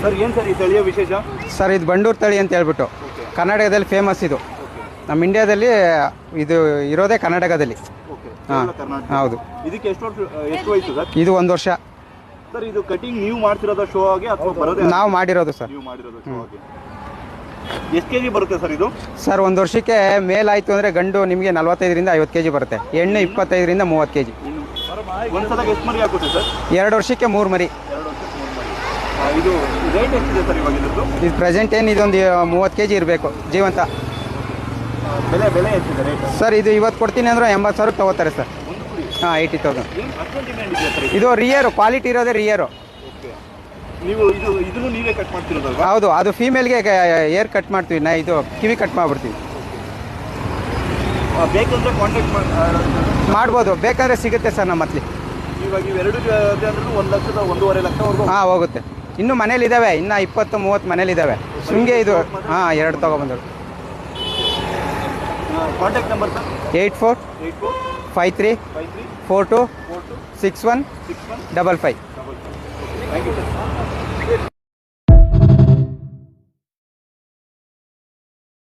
Sir ಏನು sir ಈ ತಳಿಯ ವಿಶೇಷ? ಸರ್ ಇದು ಬಂಡೂರು ತಳಿ ಅಂತ ಹೇಳ್ಬಿಟ್ಟು ಕರ್ನಾಟಕದಲ್ಲಿ ಫೇಮಸ್ ಇದು. ನಮ್ಮ ಇಂಡಿಯಾದಲ್ಲಿ ಇದು ಇರೋದೇ ಕರ್ನಾಟಕದಲ್ಲಿ. ಹಾಂ ಹೌದು. ಇದಕ್ಕೆ ಎಷ್ಟು ವಯಸ್ಸು ಸರ್? ಇದು 1 ವರ್ಷ. ಸರ್ ಇದು ಕಟಿಂಗ್ ನೀವು ಮಾಡ್ತಿರೋದು ಶೋ ಆಗಿ ಅಥವಾ ಬರೋದೇ? ನಾವು ಮಾಡಿರೋದು ಸರ್. ನೀವು ಮಾಡಿರೋದು ಶೋ ಆಗಿ. ಎಷ್ಟು ಕೆಜಿ ಬರುತ್ತೆ ಸರ್ ಇದು? ಸರ್ 1 ವರ್ಷಕ್ಕೆ ಮೇಲಾಯಿತು ಅಂದರೆ ಗಂಡು ನಿಮಗೆ 45ರಿಂದ 50 kg ಬರುತ್ತೆ. ಹೆಣ್ಣು 25ರಿಂದ 30 kg. ಒಂದ್ಸಲಕ್ಕೆ ಎಷ್ಟು ಮರಿ ಹಾಕುತ್ತೆ ಸರ್? 2 ವರ್ಷಕ್ಕೆ 3 ಮರಿ. 2 ವರ್ಷಕ್ಕೆ 3 ಮರಿ. ಇದು ರೇಟ್ ಎಷ್ಟಿದೆ ಸರ್ ಇವಾಗ ಇದ್ರದ್ದು? ಇದು ಪ್ರೆಸೆಂಟ್ ಏನು ಇದೊಂದು 30 kg ಇರಬೇಕು ಜೀವಂತ. ಬೆಲೆ ಎಷ್ಟಿದೆ ರೇಟ್? ಸರ್ ಇದು ಇವತ್ತು ಕೊಡ್ತೀನಿ ಅಂದರೆ 80,000 ತೊಗೋತಾರೆ ಸರ್. ಹಾಂ 80,000. ಇದು ರಿಯರು, ಕ್ವಾಲಿಟಿ ಇರೋದೇ ರಿಯರು. ನೀವು ಇದನ್ನು ನೀವೇ ಕಟ್ ಮಾಡ್ತಿರೋದಲ್ವಾ? ಹೌದು, ಅದು ಫೀಮೇಲ್ಗೆ ಏರ್ ಕಟ್ ಮಾಡ್ತೀವಿ, ಇದು ಕಿವಿ ಕಟ್ ಮಾಡಿಬಿಡ್ತೀವಿ. ಬೇಕಂದ್ರೆ ಕಾಂಟ್ಯಾಕ್ಟ್ ಮಾಡ್ಬೋದು, ಬೇಕಾದರೆ ಸಿಗುತ್ತೆ ಸರ್ ನಮ್ಮ ಹತ್ಲಿ. ಇವಾಗ ಇವೆರಡು ಅಂದ್ರೆ 1 ಲಕ್ಷದ 1.5 ಲಕ್ಷವರೆಗೂ ಹಾಂ ಹೋಗುತ್ತೆ. ಇನ್ನೂ ಮನೇಲಿದ್ದಾವೆ, ಇನ್ನೂ 20-30 ಮನೇಲಿದ್ದಾವೆ. ಸುಮ್ಗೆ ಇದು ಹಾಂ 2 ತೊಗೊಬಂದರು. Contact number sir? 8453426165. Thank you sir.